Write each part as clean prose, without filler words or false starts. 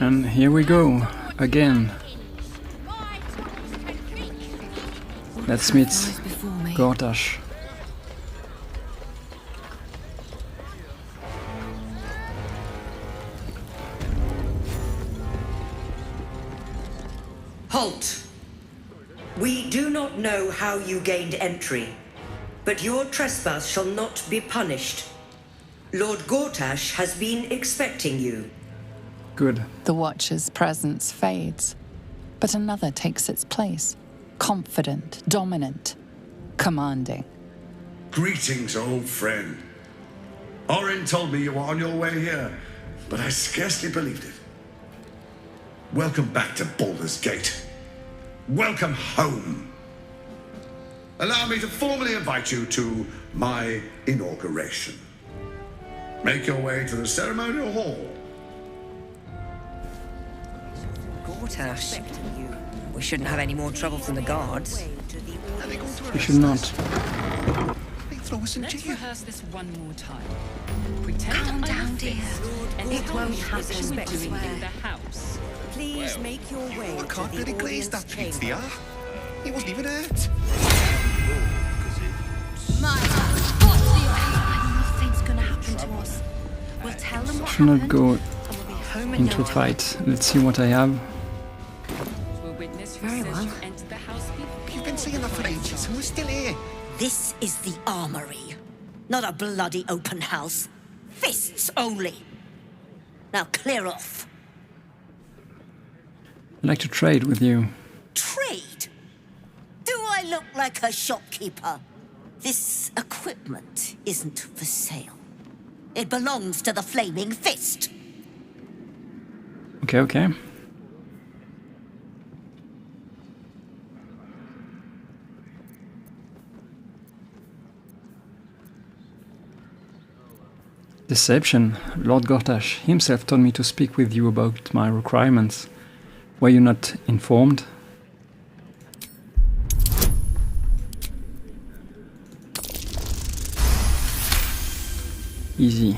And here we go, again. Let's meet Gortash. Halt! We do not know how you gained entry, but your trespass shall not be punished. Lord Gortash has been expecting you. Good. The Watcher's presence fades, but another takes its place. Confident, dominant, commanding. Greetings, old friend. Orin told me you were on your way here, but I scarcely believed it. Welcome back to Baldur's Gate. Welcome home. Allow me to formally invite you to my inauguration. Make your way to the ceremonial hall. Gortash, we shouldn't have any more trouble from the guards. We should not. Let's rehearse this one more time. Pretend Calm down, dear. It won't happen, What are you doing in the house? Please make your way I can't to really the glaze audience that pizza. chamber. He wasn't even hurt. Nothing's gonna happen to us. We'll tell them what Should not happened, go and we'll be home in into no a time. fight. Let's see what I have. We'll witness who Very says well. you entered the house before. You've been saying that for ages and we're still here. This is the armory, not a bloody open house. Fists only. Now clear off. I'd like to trade with you. Trade? Do I look like a shopkeeper? This equipment isn't for sale. It belongs to the Flaming Fist. Okay, okay. Deception. Lord Gortash himself told me to speak with you about my requirements. Were you not informed? Easy.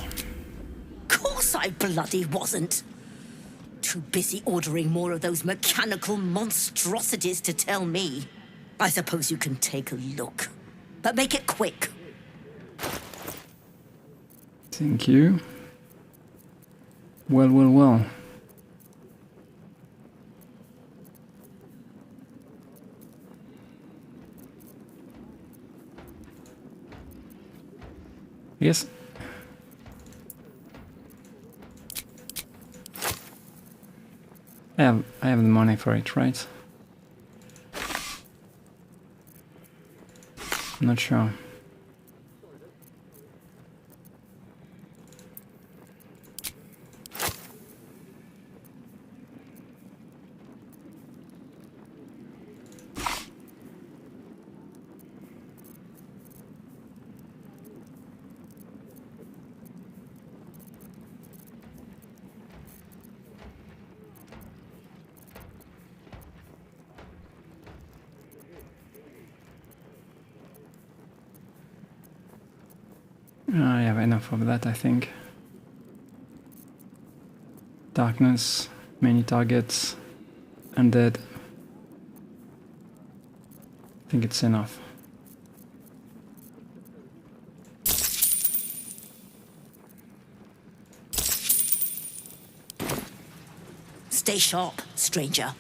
Course I bloody wasn't. Too busy ordering more of those mechanical monstrosities to tell me. I suppose you can take a look, but make it quick. Thank you. Well, well, well. Yes. I have the money for it, right? I'm not sure. I have enough of that, I think. Darkness, many targets, undead. I think it's enough. Stay sharp, stranger.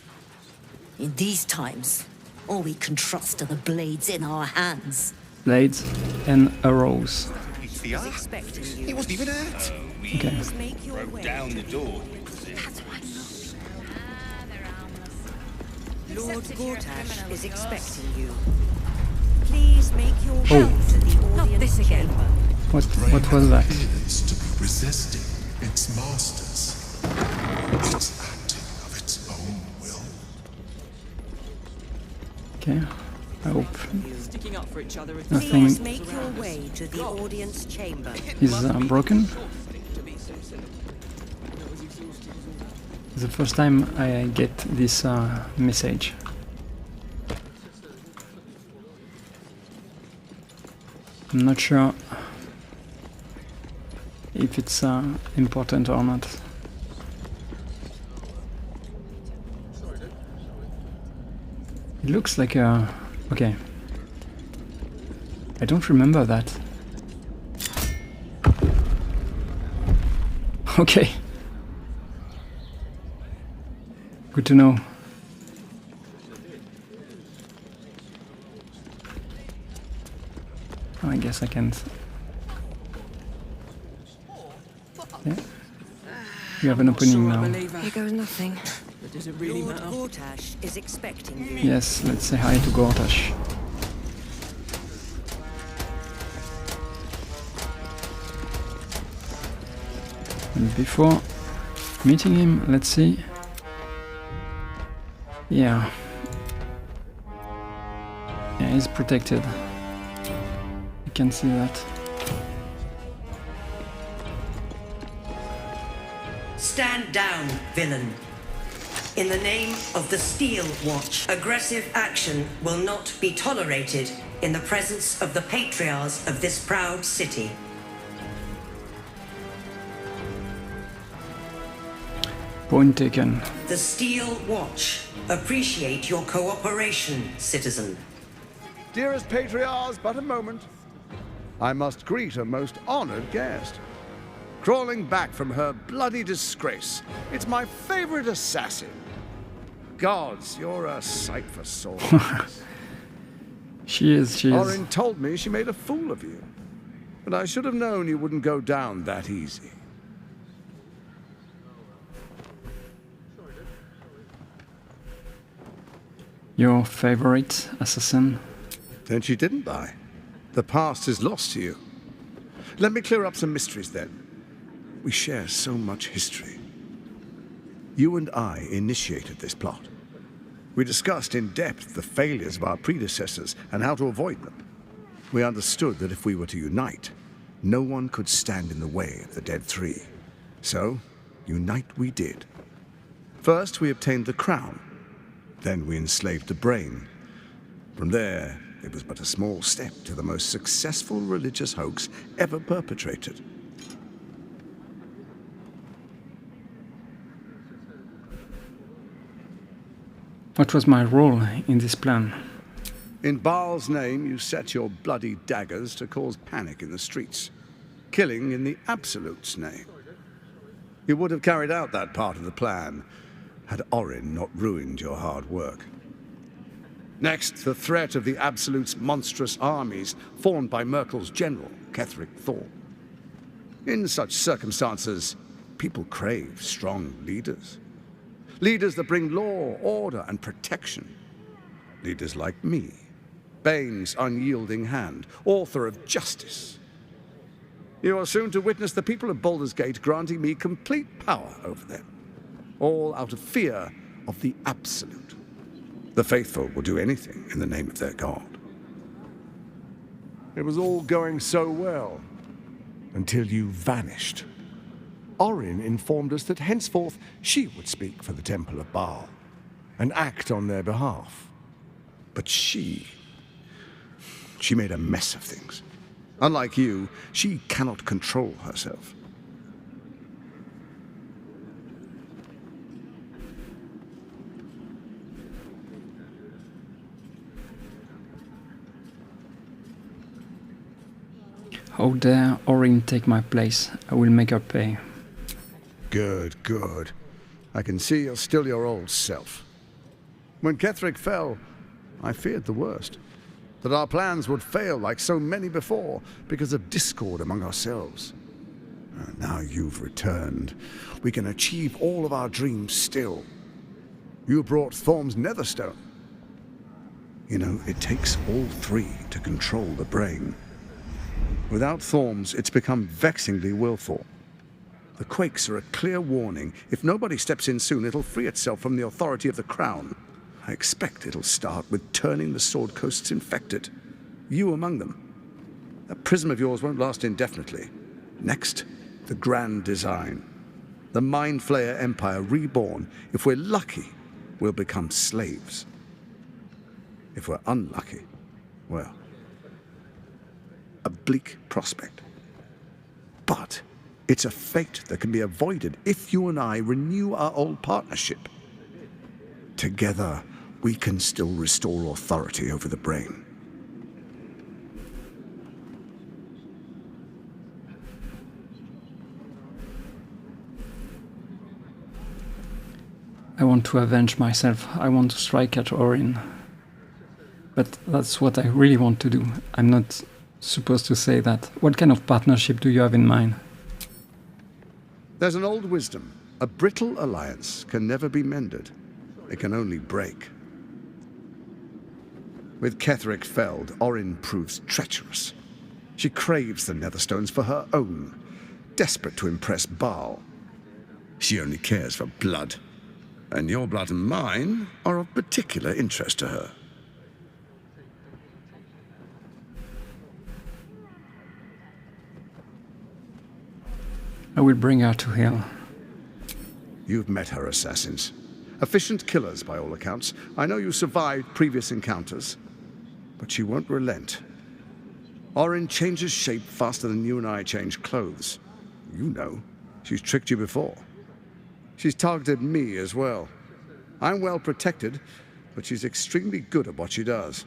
In these times, all we can trust are the blades in our hands. Blades and arrows. Pizza. He wasn't even hurt. Okay. Please make your way Down the door. Lord Gortash is expecting you. Please make your way Oh. to the Not audience this again. chamber. What was that? appears to be resisting its masters. It's acting of its own will. Okay. I hope Sticking up for each other is Please nothing make your way to the audience chamber. is broken. It's the first time I get this message. I'm not sure if it's important or not. It looks like a... Okay. I don't remember that. Okay. Good to know. I guess I can't. Yeah. You have an opening now. Here goes nothing. Does it really Lord matter? Gortash is expecting you. Yes, let's say hi to Gortash. And before meeting him, let's see. Yeah. Yeah, he's protected. You can see that. Stand down, villain. In the name of the Steel Watch, aggressive action will not be tolerated in the presence of the patriarchs of this proud city. Point taken. The Steel Watch appreciate your cooperation, citizen. Dearest patriarchs, but a moment. I must greet a most honored guest. Crawling back from her bloody disgrace, it's my favorite assassin. Gods, you're a sight for sore eyes. She is. Orin told me she made a fool of you. But I should have known you wouldn't go down that easy. Your favorite assassin? Then she didn't lie. The past is lost to you. Let me clear up some mysteries then. We share so much history. You and I initiated this plot. We discussed in depth the failures of our predecessors and how to avoid them. We understood that if we were to unite, no one could stand in the way of the Dead Three. So, unite we did. First, we obtained the crown. Then we enslaved the brain. From there, it was but a small step to the most successful religious hoax ever perpetrated. What was my role in this plan? In Baal's name, you set your bloody daggers to cause panic in the streets, killing in the Absolute's name. You would have carried out that part of the plan had Orin not ruined your hard work. Next, the threat of the Absolute's monstrous armies formed by Merkel's general, Ketheric Thorn. In such circumstances, people crave strong leaders. Leaders that bring law, order, and protection. Leaders like me, Bane's unyielding hand, author of justice. You are soon to witness the people of Baldur's Gate granting me complete power over them, all out of fear of the Absolute. The faithful will do anything in the name of their god. It was all going so well, until you vanished. Orin informed us that henceforth she would speak for the Temple of Baal, and act on their behalf. But she made a mess of things. Unlike you, she cannot control herself. How dare Orin take my place? I will make her pay. Good, good. I can see you're still your old self. When Ketheric fell, I feared the worst. That our plans would fail like so many before because of discord among ourselves. Now you've returned. We can achieve all of our dreams still. You brought Thorm's Netherstone. You know, it takes all three to control the brain. Without Thorm's, it's become vexingly willful. The quakes are a clear warning. If nobody steps in soon, it'll free itself from the authority of the Crown. I expect it'll start with turning the Sword Coasts infected. You among them. That prism of yours won't last indefinitely. Next, the grand design. The Mind Flayer Empire reborn. If we're lucky, we'll become slaves. If we're unlucky, well, a bleak prospect. But it's a fate that can be avoided if you and I renew our old partnership. Together, we can still restore authority over the brain. I want to avenge myself. I want to strike at Orin. But that's what I really want to do. I'm not supposed to say that. What kind of partnership do you have in mind? There's an old wisdom. A brittle alliance can never be mended. It can only break. With Ketheric felled, Orin proves treacherous. She craves the Netherstones for her own, desperate to impress Baal. She only cares for blood. And your blood and mine are of particular interest to her. I will bring her to heel. You've met her assassins. Efficient killers, by all accounts. I know you survived previous encounters, but she won't relent. Orin changes shape faster than you and I change clothes. You know, she's tricked you before. She's targeted me as well. I'm well protected, but she's extremely good at what she does.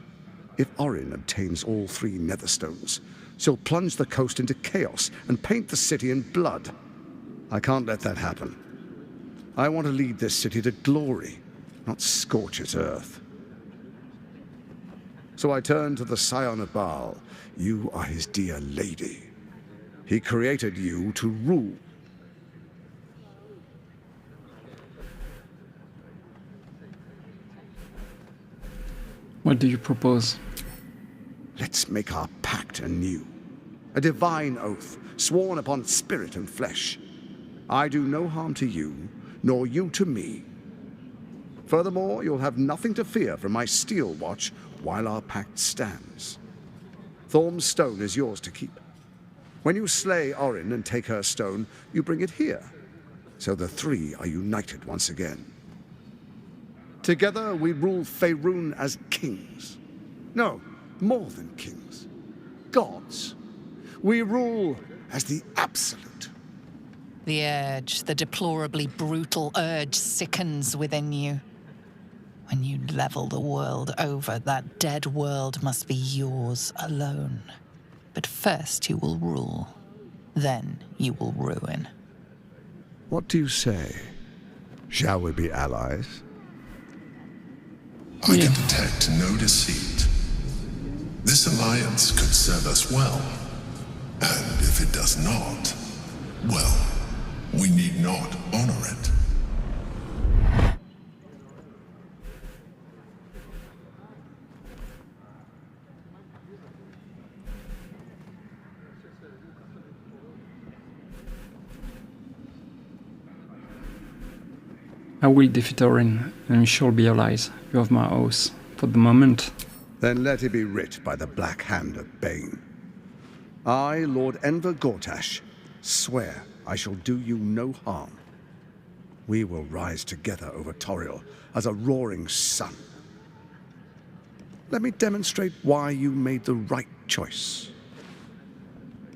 If Orin obtains all 3 Netherstones, she'll plunge the coast into chaos and paint the city in blood. I can't let that happen. I want to lead this city to glory, not scorch its earth. So I turn to the Scion of Baal. You are his dear lady. He created you to rule. What do you propose? Let's make our pact anew. A divine oath, sworn upon spirit and flesh. I do no harm to you, nor you to me. Furthermore, you'll have nothing to fear from my steel watch while our pact stands. Thorm's stone is yours to keep. When you slay Orin and take her stone, you bring it here, so the 3 are united once again. Together we rule Faerun as kings. No, more than kings. Gods. We rule as the absolute. The urge, the deplorably brutal urge sickens within you. When you level the world over, that dead world must be yours alone. But first you will rule. Then you will ruin. What do you say? Shall we be allies? I can detect no deceit. This alliance could serve us well. And if it does not, well, we need not honor it. I will defeat Orin, and we shall be allies. You have my oath. For the moment. Then let it be writ by the black hand of Bane. I, Lord Enver Gortash, swear I shall do you no harm. We will rise together over Toriel as a roaring sun. Let me demonstrate why you made the right choice.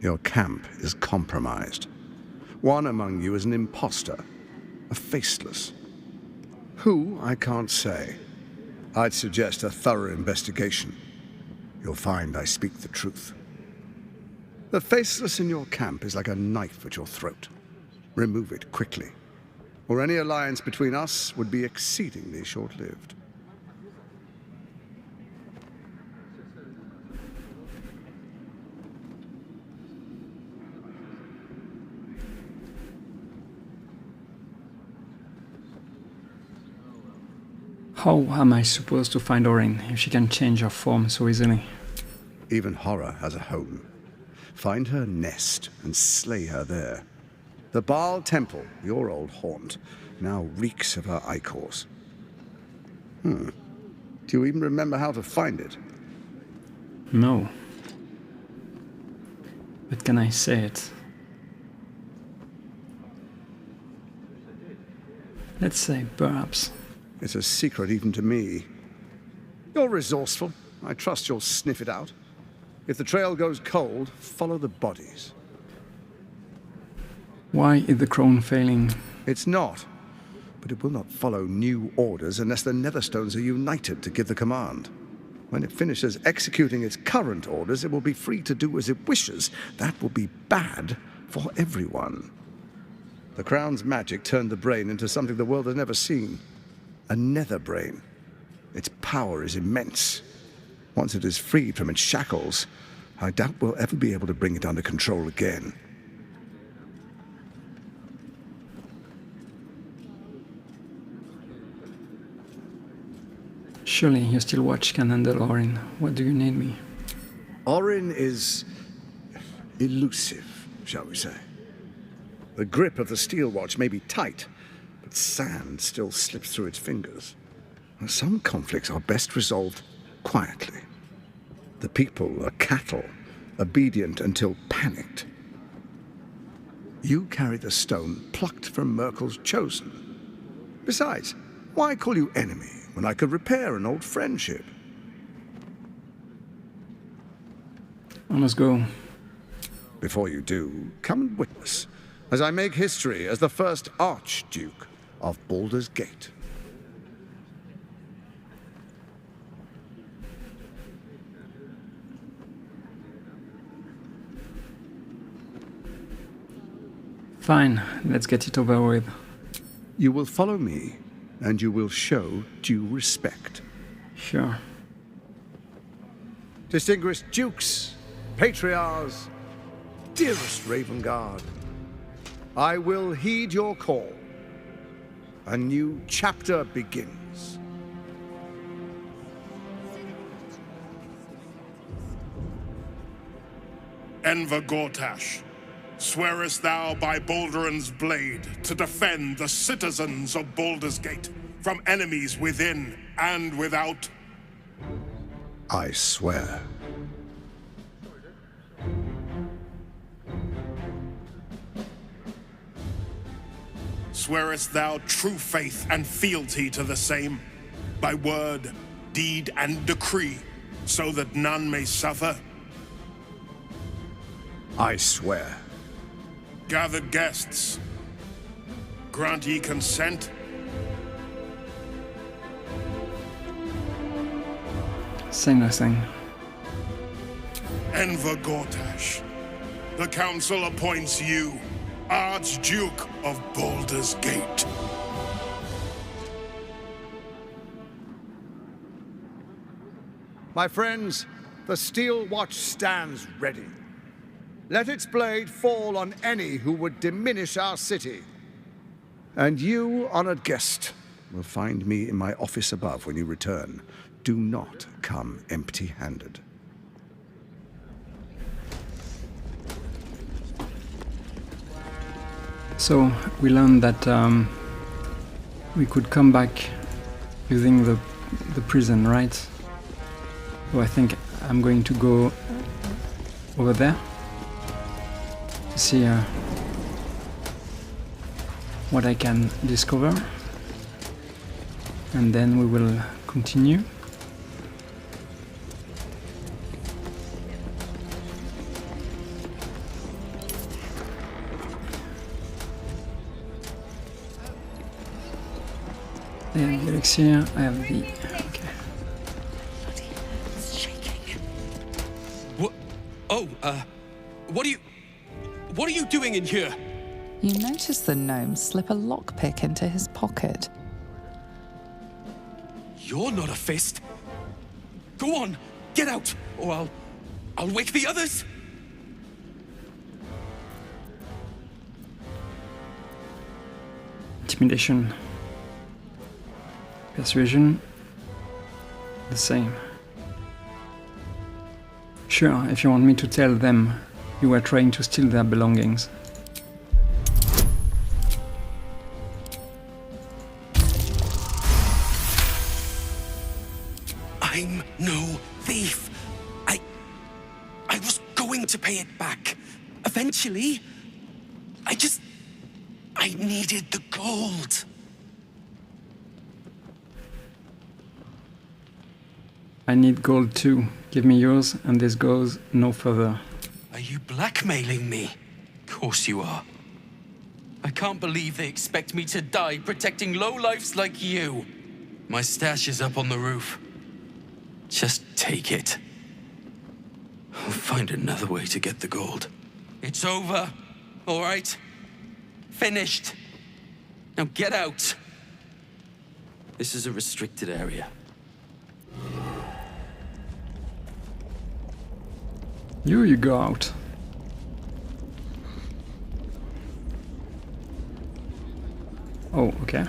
Your camp is compromised. One among you is an imposter, a faceless. Who, I can't say. I'd suggest a thorough investigation. You'll find I speak the truth. The faceless in your camp is like a knife at your throat. Remove it quickly, or any alliance between us would be exceedingly short-lived. How am I supposed to find Orin if she can change her form so easily? Even horror has a home. Find her nest and slay her there. The Baal Temple, your old haunt, now reeks of her ichors. Do you even remember how to find it? No. But can I say it? Let's say, perhaps. It's a secret even to me. You're resourceful. I trust you'll sniff it out. If the trail goes cold, follow the bodies. Why is the crown failing? It's not. but it will not follow new orders unless the Netherstones are united to give the command. When it finishes executing its current orders, it will be free to do as it wishes. That will be bad for everyone. The Crown's magic turned the brain into something the world has never seen. A nether brain. Its power is immense. Once it is freed from its shackles, I doubt we'll ever be able to bring it under control again. Surely you still watch can handle Orin. What do you need me? Orin is elusive, shall we say. The grip of the steel watch may be tight, but sand still slips through its fingers. Some conflicts are best resolved quietly. The people are cattle, obedient until panicked. You carry the stone plucked from Merkel's chosen. Besides, why call you enemy when I could repair an old friendship? I must go. Before you do, come and witness, as I make history as the first Archduke of Baldur's Gate. Fine, let's get it over with. You will follow me, and you will show due respect. Sure. Distinguished dukes, patriarchs, dearest Ravengard, I will heed your call. A new chapter begins. Enver Gortash, swearest thou by Balduran's blade to defend the citizens of Baldur's Gate from enemies within and without? I swear. Swearest thou true faith and fealty to the same, by word, deed, and decree, so that none may suffer? I swear. Gathered guests, grant ye consent? Say nothing. Enver Gortash, the Council appoints you Archduke of Baldur's Gate. My friends, the steel watch stands ready. Let its blade fall on any who would diminish our city. And you, honored guest, will find me in my office above when you return. Do not come empty-handed. So we learned that we could come back using the prison, right? So I think I'm going to go over there to see what I can discover, and then we will continue. I have the elixir, I have the... okay. It's shaking. What? Oh, what are you doing in here? You notice the gnome slip a lockpick into his pocket. You're not a fist. Go on, get out, or I'll wake the others. Intimidation. Persuasion. The same. Sure, if you want me to tell them you were trying to steal their belongings. I'm no thief. I was going to pay it back. Eventually. I needed the gold. I need gold too. Give me yours, and this goes no further. Are you blackmailing me? Of course you are. I can't believe they expect me to die protecting lowlifes like you. My stash is up on the roof. Just take it. I'll find another way to get the gold. It's over, all right? Finished. Now get out. This is a restricted area. You go out. Oh, okay.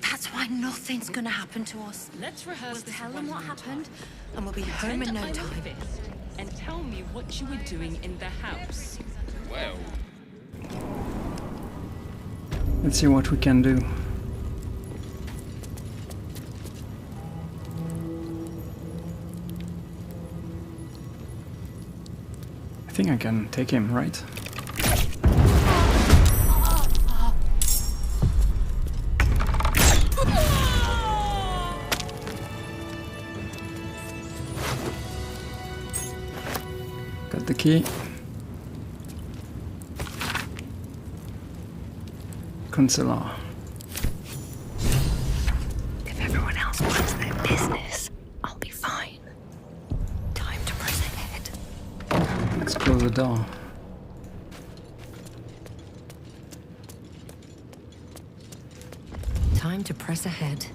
That's why nothing's gonna happen to us. Let's rehearse We'll this tell one them what more happened, time. and we'll be home in Pretend no I'm a time. fist, and tell me what you were doing in the house. Well, Let's see what we can do. I think I can take him, right? Got the key. Consular. If everyone else minds their business, I'll be fine. Time to press ahead. Let's close the door. Time to press ahead.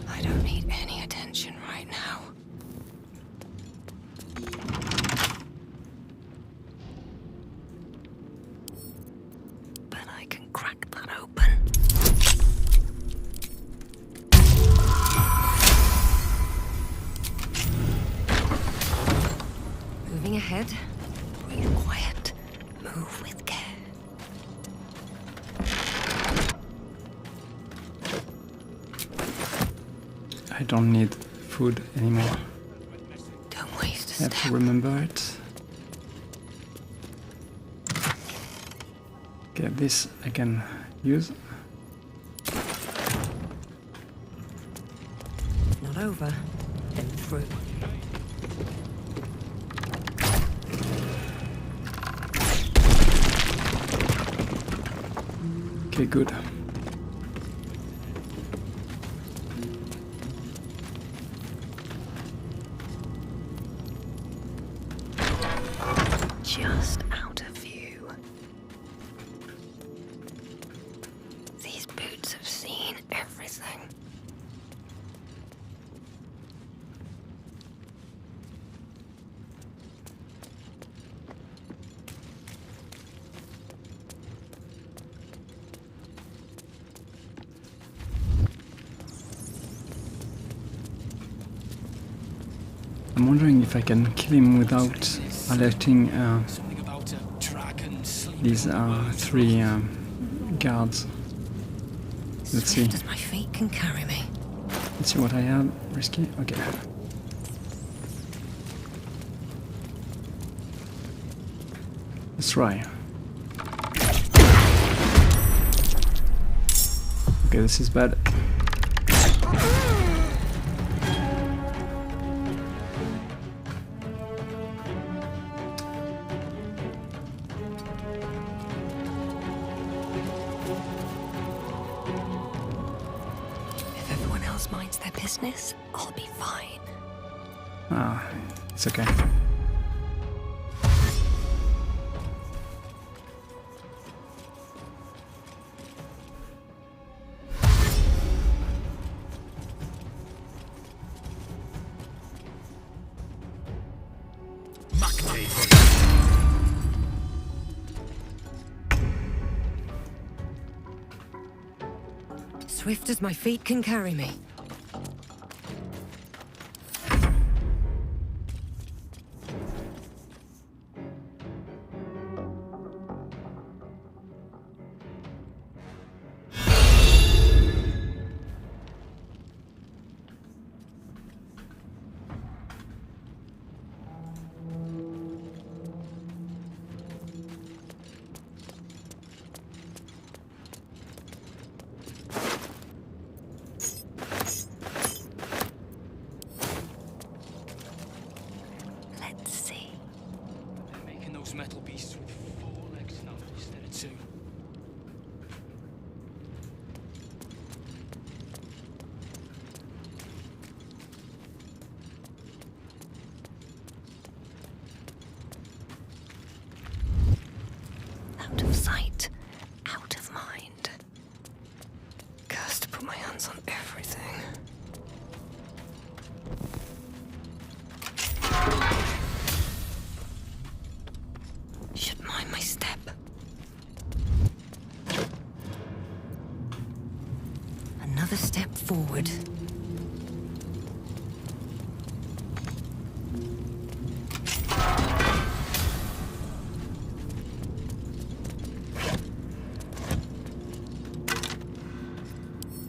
I don't need any attention right now. But I can crack that open. Moving ahead. Breathe quiet. Move with care. I don't need food anymore. Don't waste a I have step. to remember it. Okay, this I can use. Not over, then through. Okay, good. Just out of view. These boots have seen everything. I'm wondering if I can kill him without alerting these three guards. Let's see. Swift as my feet can carry me. Let's see what I have. Risky? Okay. Let's try. Okay, this is bad. If everyone else minds their business, I'll be fine. Ah, it's okay. Swift as my feet can carry me. Let's see. They're making those metal beasts with 4 legs now instead of 2. Out of sight, out of mind. Cursed to put my hands on everything. Should mind my step. Another step forward.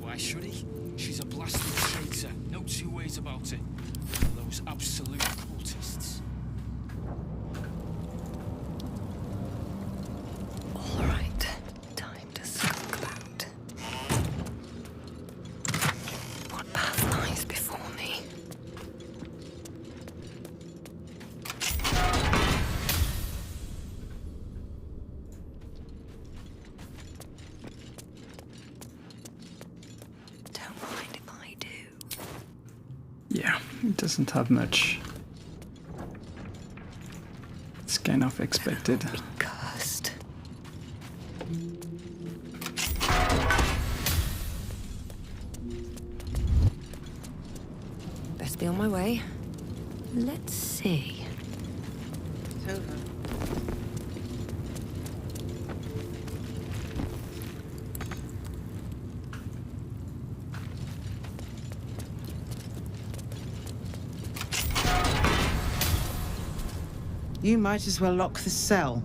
Why should he? She's a blasted traitor. No 2 ways about it. For those absolute cultists. All right, time to skulk about. What path lies before me? Don't mind if I do. Yeah, it doesn't have much. It's kind of expected. Cursed. Best be on my way. Let's see. It's over. You might as well lock the cell.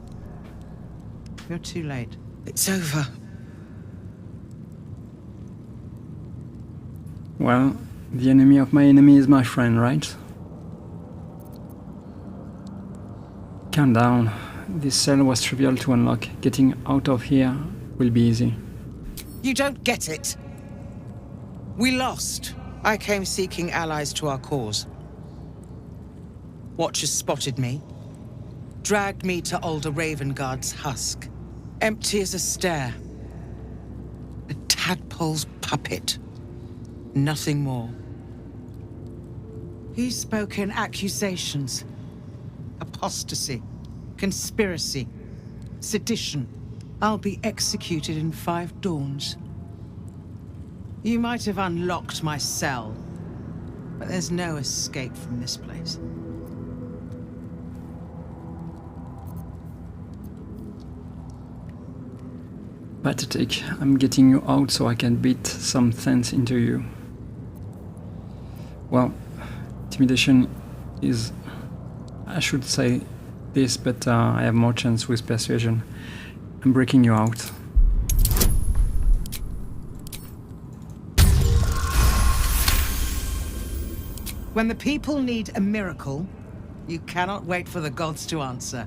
You're too late. It's over. Well, the enemy of my enemy is my friend, right? Calm down. This cell was trivial to unlock. Getting out of here will be easy. You don't get it. We lost. I came seeking allies to our cause. Watchers spotted me, dragged me to Older Ravengard's husk. Empty as a stare. A tadpole's puppet. Nothing more. He spoke in accusations. Apostasy. Conspiracy. Sedition. I'll be executed in 5 dawns. You might have unlocked my cell, but there's no escape from this place. Pathetic. I'm getting you out so I can beat some sense into you. Well, intimidation is... I should say this, but I have more chance with persuasion. I'm breaking you out. When the people need a miracle, you cannot wait for the gods to answer.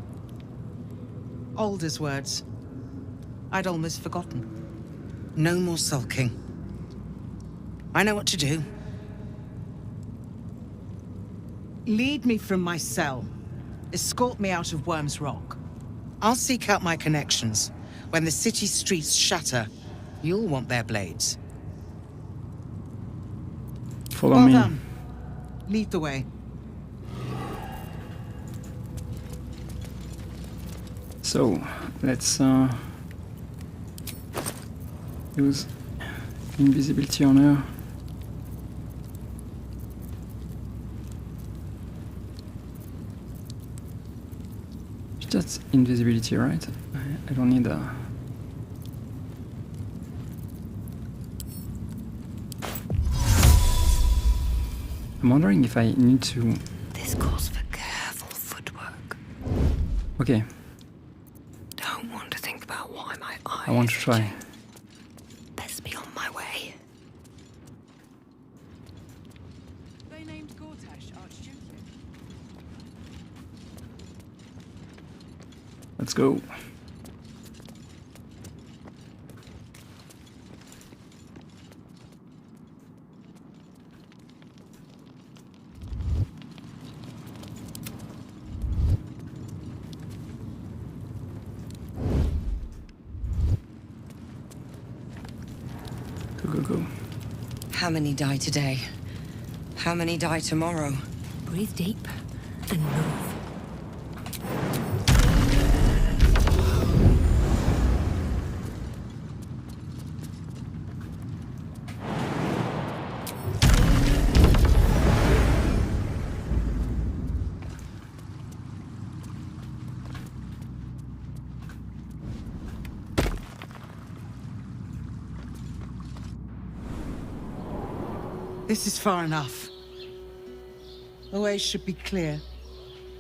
Alder's words. I'd almost forgotten. No more sulking. I know what to do. Lead me from my cell. Escort me out of Worm's Rock. I'll seek out my connections. When the city streets shatter, you'll want their blades. Follow Well me. done. Lead the way. So, let's use invisibility on her. That's invisibility, right? I don't need a... I'm wondering if I need to... This calls for careful footwork. Okay, Don't want to think about why my eyes. I want to try. Best be on my way. They named Gortash Archduke. Let's go. go. How many die today? How many die tomorrow? Breathe deep and move. This is far enough. The way should be clear.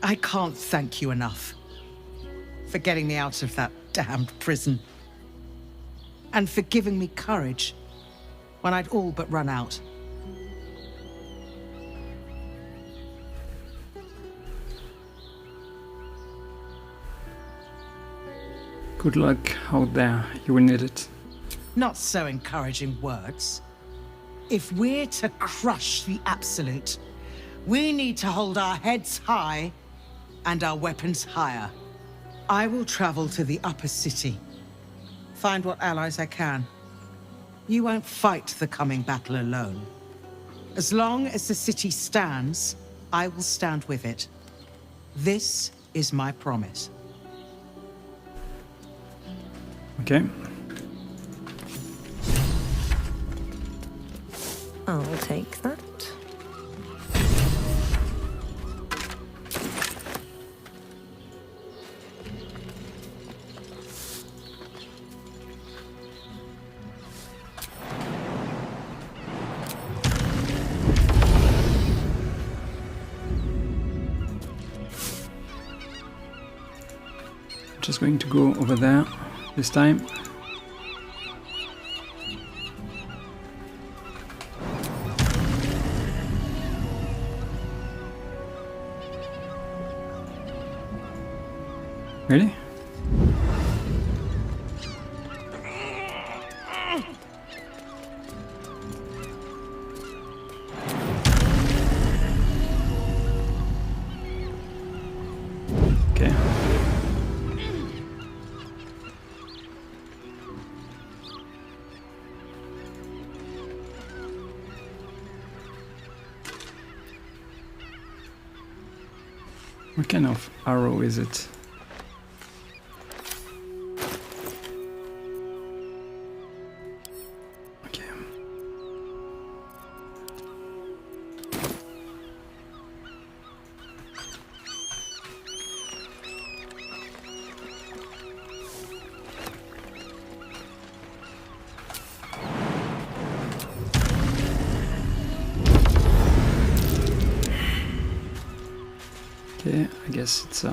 I can't thank you enough for getting me out of that damned prison. And for giving me courage when I'd all but run out. Good luck out there, you will need it. Not so encouraging words. If we're to crush the Absolute, we need to hold our heads high and our weapons higher. I will travel to the upper city, find what allies I can. You won't fight the coming battle alone. As long as the city stands, I will stand with it. This is my promise. Okay. I'll take that. Just going to go over there this time. Really? Okay. What kind of arrow is it? Okay, I guess it's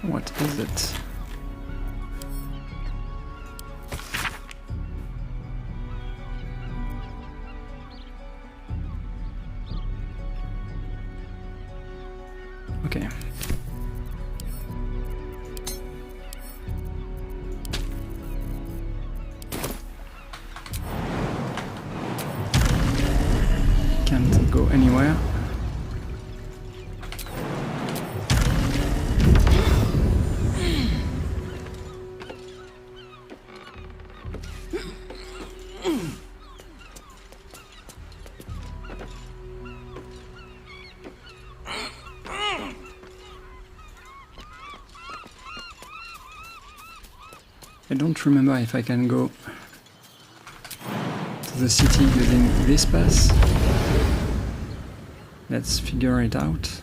what is it? Okay. Can't go anywhere. I don't remember if I can go to the city using this pass. Let's figure it out.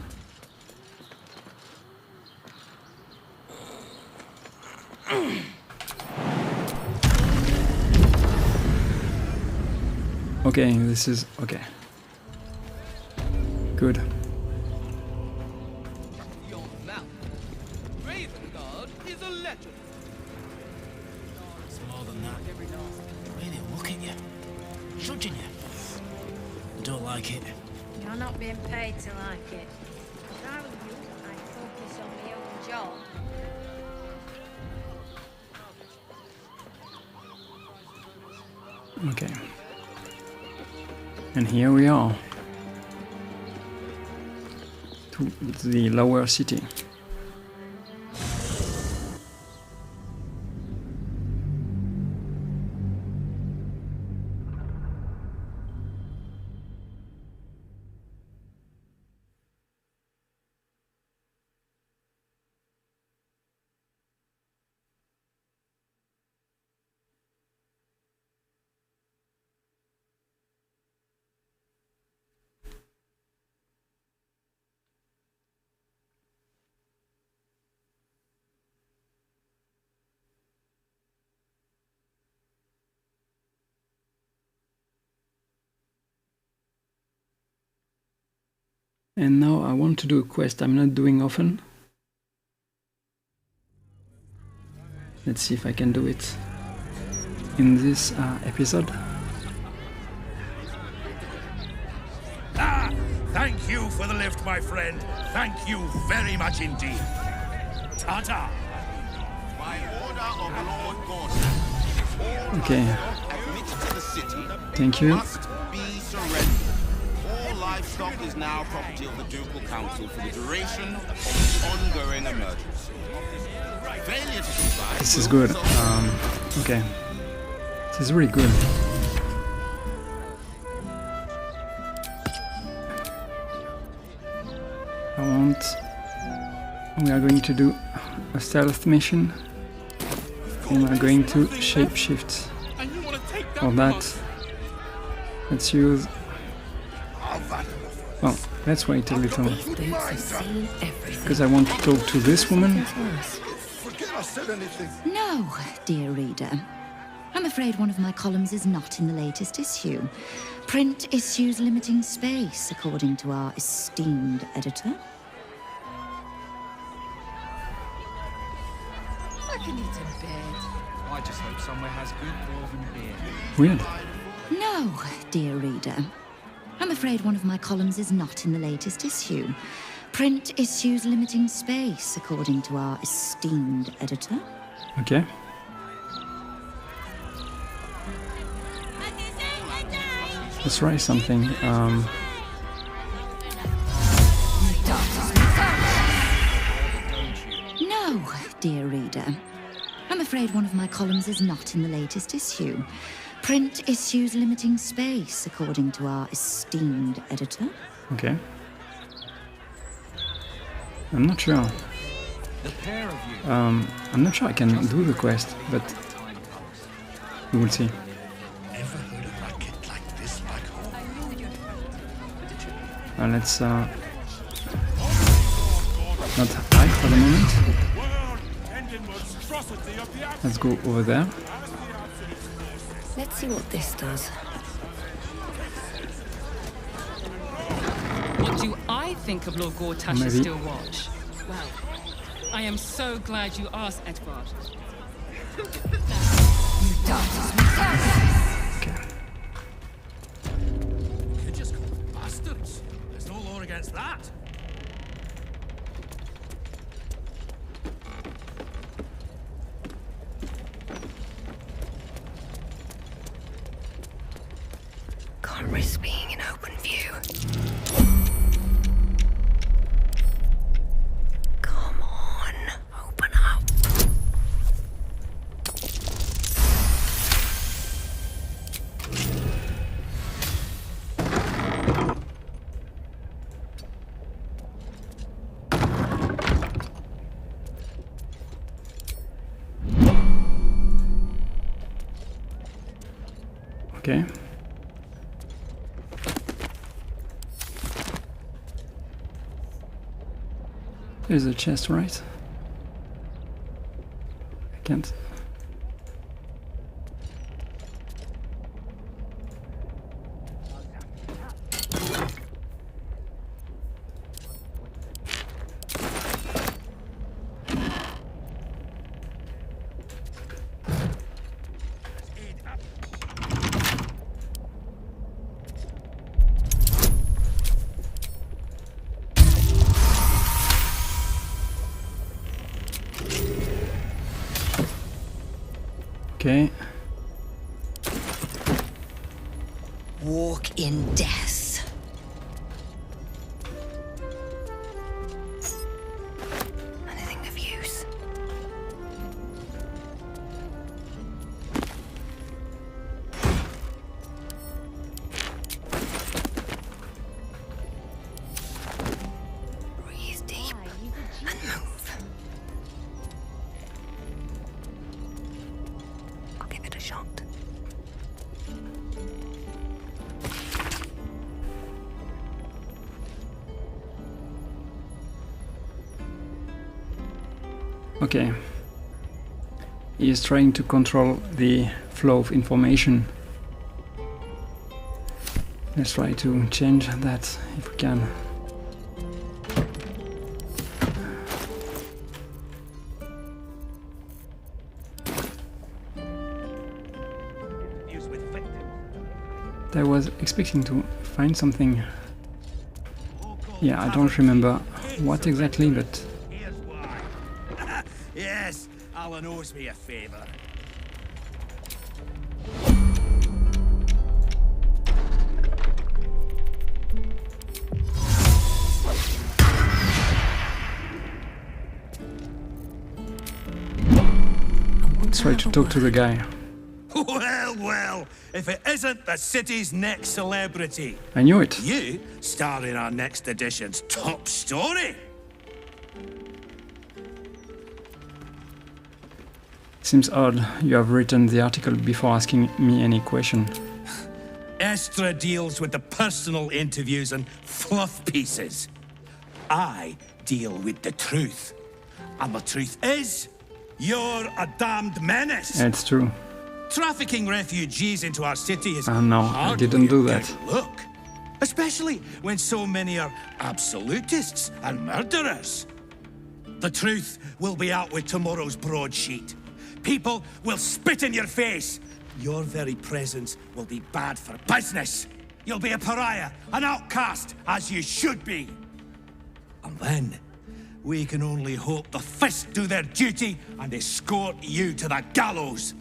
Okay, this is okay. Good. Your mouth. Raven Guard is a legend. It's more than that. Really look at you. Shouldn't you? I don't like it. You're not being paid to like it. If I were you, I'd focus on my own job. Okay. And here we are. To the lower city. And now I want to do a quest I'm not doing often. Let's see if I can do it in this episode. Thank you for the lift, my friend. Thank you very much indeed. Ta-ta. By order of Lord Gortash, Okay. admitted to the city Thank you. must be surrendered. All livestock is now property of the Ducal Council for the duration of the ongoing emergency. Failure to comply This is will good. result- Okay. This is really good. We are going to do a stealth mission. And we're going to shapeshift. For that, let's use... Well, let's wait a little. Because I want to talk to this woman. No, dear reader. I'm afraid one of my columns is not in the latest issue. Print issues limiting space, according to our esteemed editor. I can eat in bed. I just hope somewhere has good dwarven beer. Weird. No, dear reader. I'm afraid one of my columns is not in the latest issue. Print issues limiting space, according to our esteemed editor. Okay. Let's try something. No, dear reader. I'm afraid one of my columns is not in the latest issue. Print issues limiting space, according to our esteemed editor. Okay. I'm not sure. I'm not sure I can do the quest, but we will see. Let's not hide for the moment. Let's go over there. Let's see what this does. What do I think of Lord Gortash's Maybe. still watch? Well, I am so glad you asked, Edward. You're just called bastards. There's no law against that. Can't risk being in open view. Come on, open up. Okay. There's a chest, right? I can't. Okay. Walk in death. Anything of use? Breathe deep and move. I'll give it a shot. Okay. He is trying to control the flow of information. Let's try to change that if we can. I was expecting to find something. Yeah, I don't remember what exactly, but Yes, Alan owes me a favor. let's try to talk to the guy. Well, well, if it isn't the city's next celebrity. I knew it. You star in our next edition's top story. Seems odd you have written the article before asking me any question. Estra deals with the personal interviews and fluff pieces. I deal with the truth. And the truth is, you're a damned menace. Yeah, it's true. Trafficking refugees into our city is No, I didn't do that. Look, especially when so many are absolutists and murderers. The truth will be out with tomorrow's broadsheet. People will spit in your face. Your very presence will be bad for business. You'll be a pariah, an outcast, as you should be. And then, we can only hope the fists do their duty and escort you to the gallows.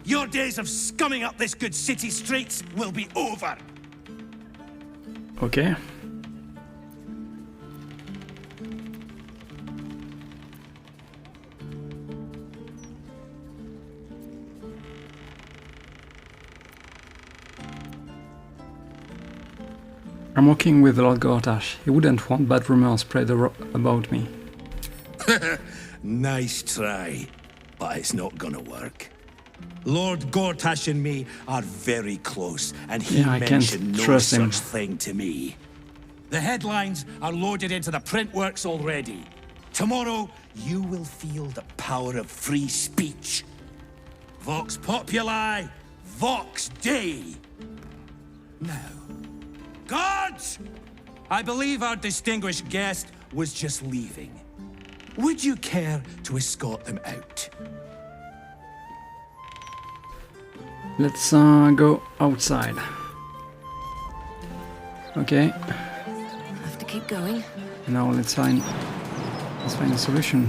Your days of scumming up this good city streets will be over. Okay. I'm working with Lord Gortash. He wouldn't want bad rumors spread about me. Nice try, but it's not gonna work. Lord Gortash and me are very close, and he I mentioned can't no trust such him. thing to me. The headlines are loaded into the print works already. Tomorrow, you will feel the power of free speech. Vox Populi, Vox Dei. Now, guards! I believe our distinguished guest was just leaving. Would you care to escort them out? Let's go outside. Okay. Have to keep going. Now let's find a solution.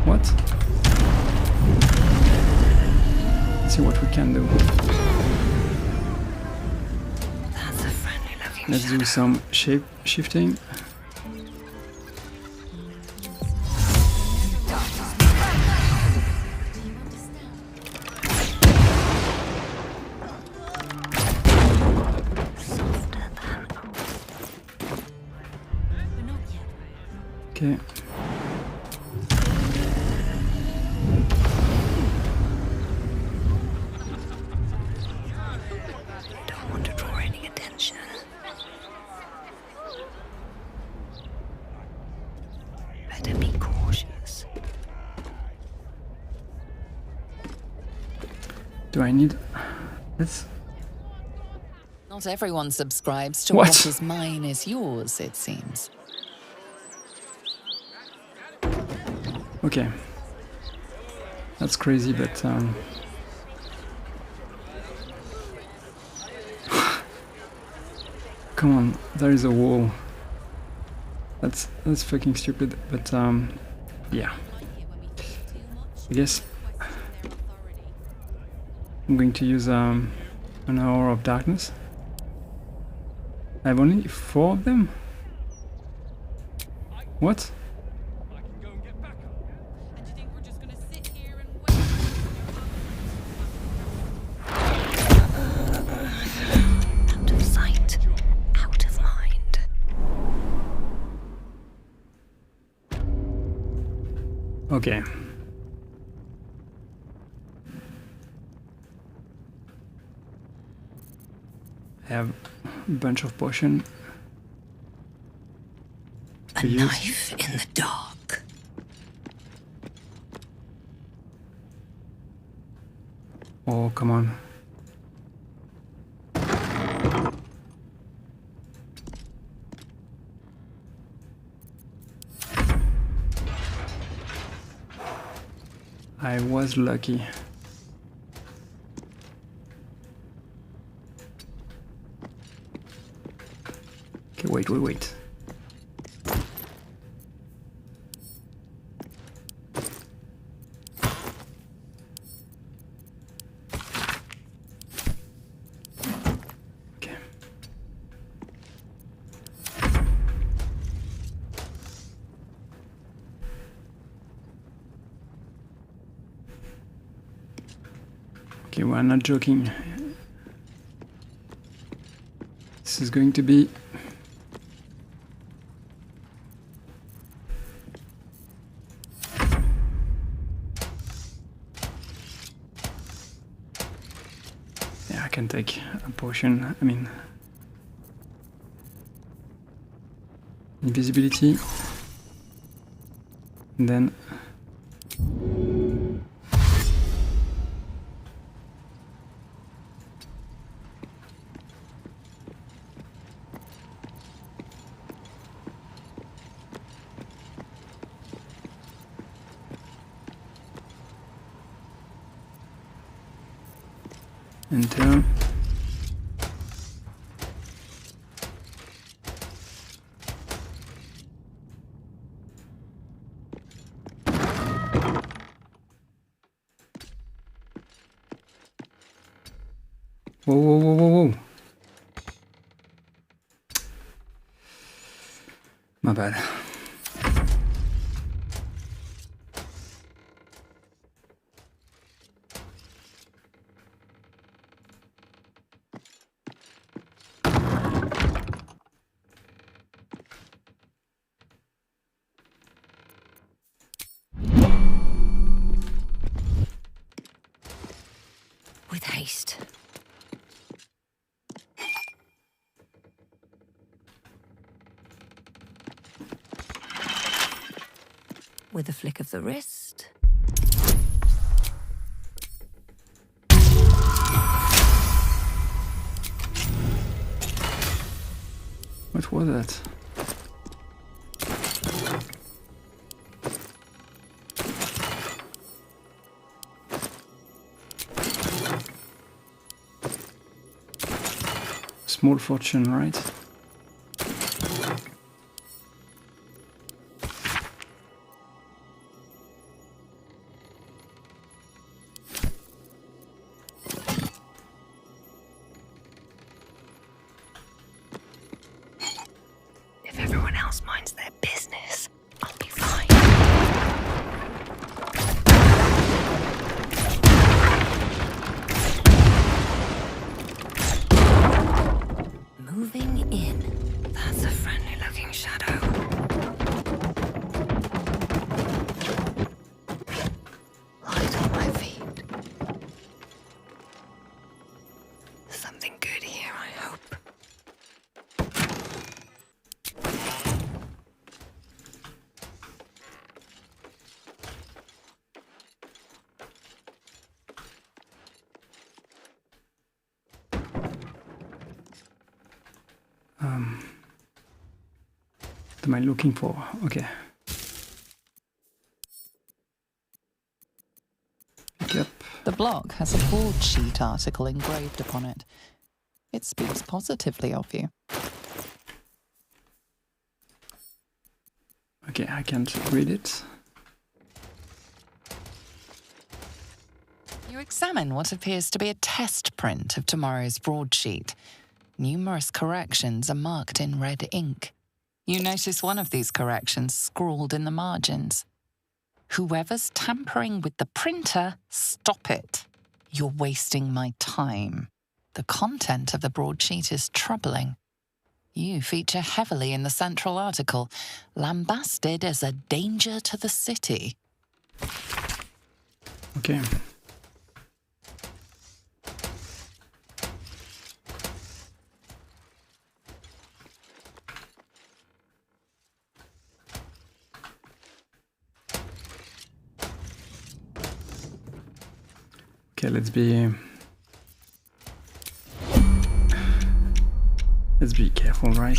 What? Let's see what we can do. That's a friendly looking Let's do some shape shifting. Okay. Don't want to draw any attention. Better be cautious. Do I need... Let's... Not everyone subscribes to What? what is mine is yours, it seems. Okay. That's crazy, but come on, there is a wall. That's fucking stupid, but yeah. I guess I'm going to use an hour of darkness. I have only 4 of them? What? Out of sight, out of mind. Okay. I have a bunch of potion. A knife in the dark. Oh, come on. I was lucky. Okay, wait. Okay. Okay, we're not joking. This is going to be I can take a potion, I mean invisibility, and then enter. Whoa. My bad. With haste. With a flick of the wrist. What was that? Small fortune, right? If everyone else minds their business, I'll be fine. Moving in. That's a friendly-looking shadow. Light on my feet. Something good here, I hope. What am I looking for? Okay. Pick up. The block has a broadsheet article engraved upon it. It speaks positively of you. Okay, I can't read it. You examine what appears to be a test print of tomorrow's broadsheet. Numerous corrections are marked in red ink. You notice one of these corrections scrawled in the margins. Whoever's tampering with the printer, stop it. You're wasting my time. The content of the broadsheet is troubling. You feature heavily in the central article, lambasted as a danger to the city. Okay. Okay, let's be careful, right?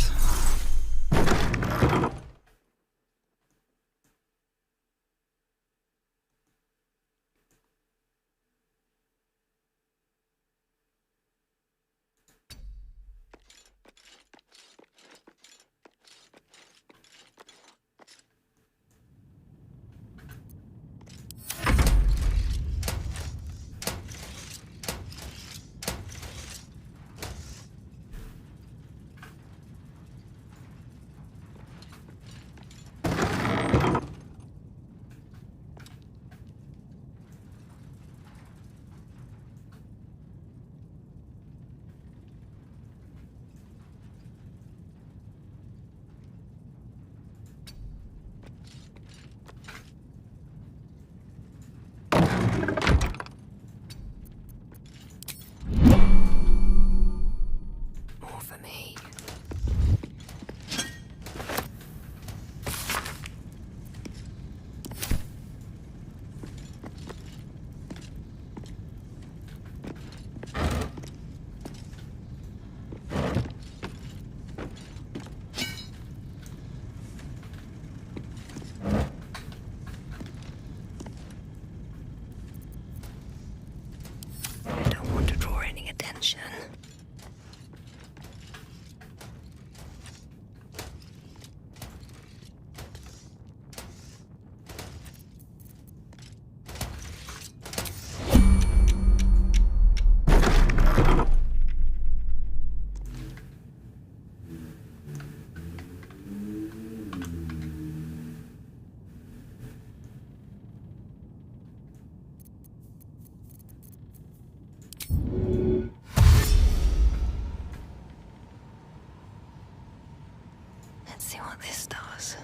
See what this does.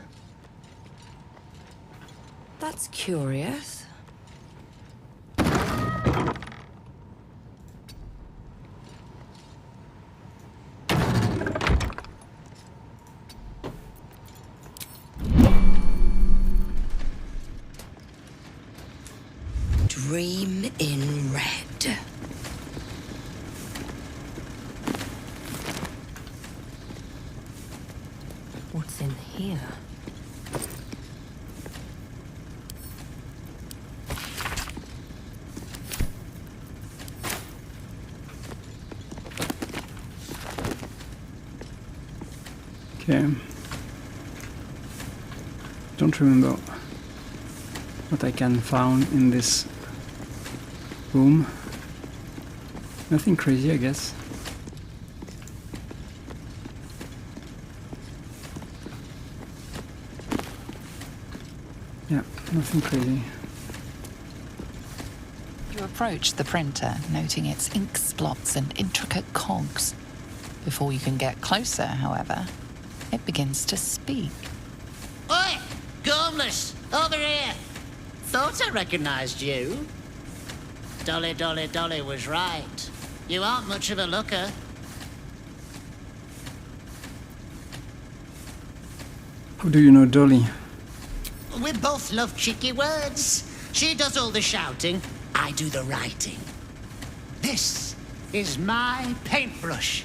That's curious. Dream in red. What's in here? Okay. Don't remember what I can found in this room. Nothing crazy, I guess. Yeah, nothing crazy. You approach the printer, noting its ink splots and intricate cogs. Before you can get closer, however, it begins to speak. Oi! Gormless! Over here! Thought I recognized you. Dolly, Dolly, Dolly was right. You aren't much of a looker. How do you know Dolly? We both love cheeky words. She does all the shouting, I do the writing. This is my paintbrush.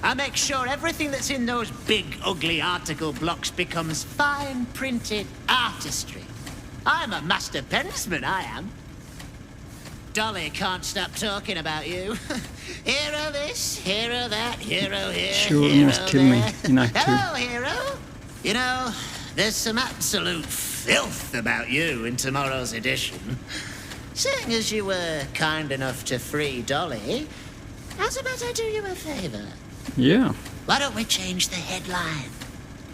I make sure everything that's in those big, ugly article blocks becomes fine printed artistry. I'm a master pensman, I am. Dolly can't stop talking about you. Hero this, hero that, hero here, She hero almost killed me there. in Act 2. Hello, hero. You know, there's some absolute filth about you in tomorrow's edition. Seeing as you were kind enough to free Dolly, how's about I do you a favor? Yeah. Why don't we change the headline?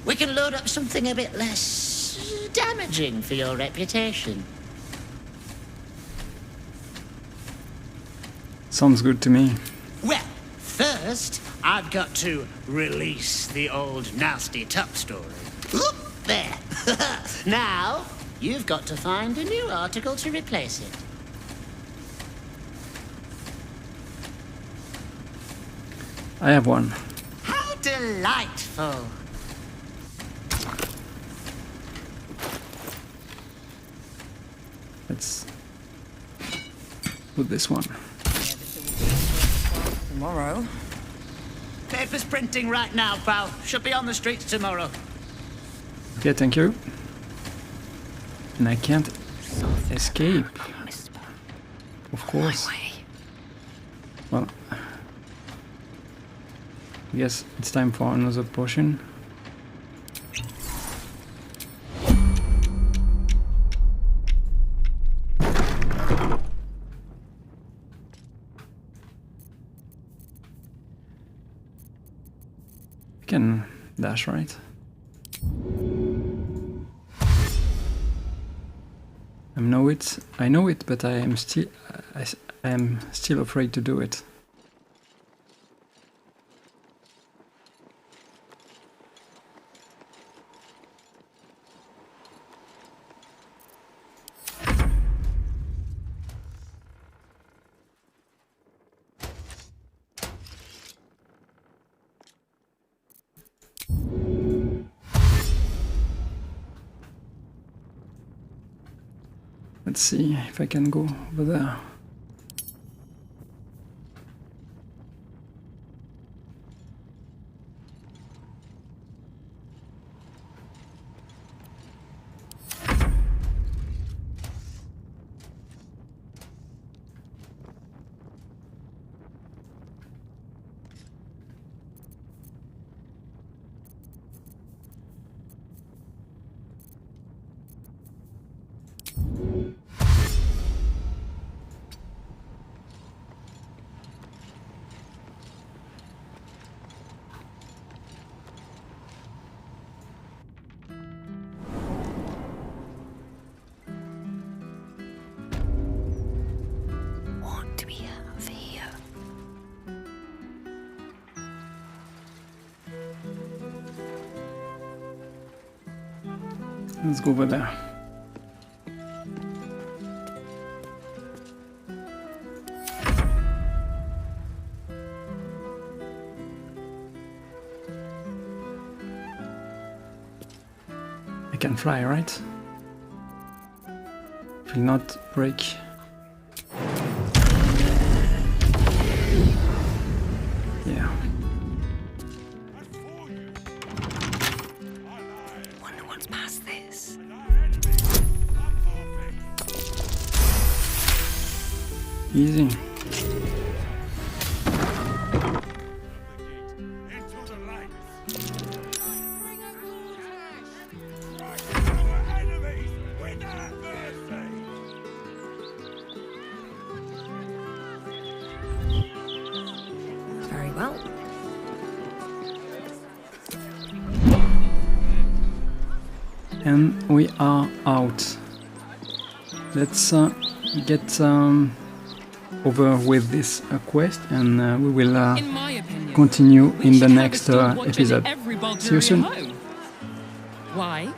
We can load up something a bit less damaging for your reputation. Sounds good to me. Well, first, I've got to release the old nasty top story. Oop, there. Now, you've got to find a new article to replace it. I have one. How delightful. Let's put this one. Tomorrow. Paper's printing right now, pal. Should be on the streets tomorrow. Okay, thank you. And I can't escape. Of course. Well, I guess it's time for another potion. I can dash, right? I know it, but I am still afraid to do it. Let's see if I can go over there. Let's go over there. I can fly, right? Will not break. Yeah. Wonder what's past this. Easy. Very well. And we are out. Let's get over with this quest, and we will continue in the next episode. See you soon. Why?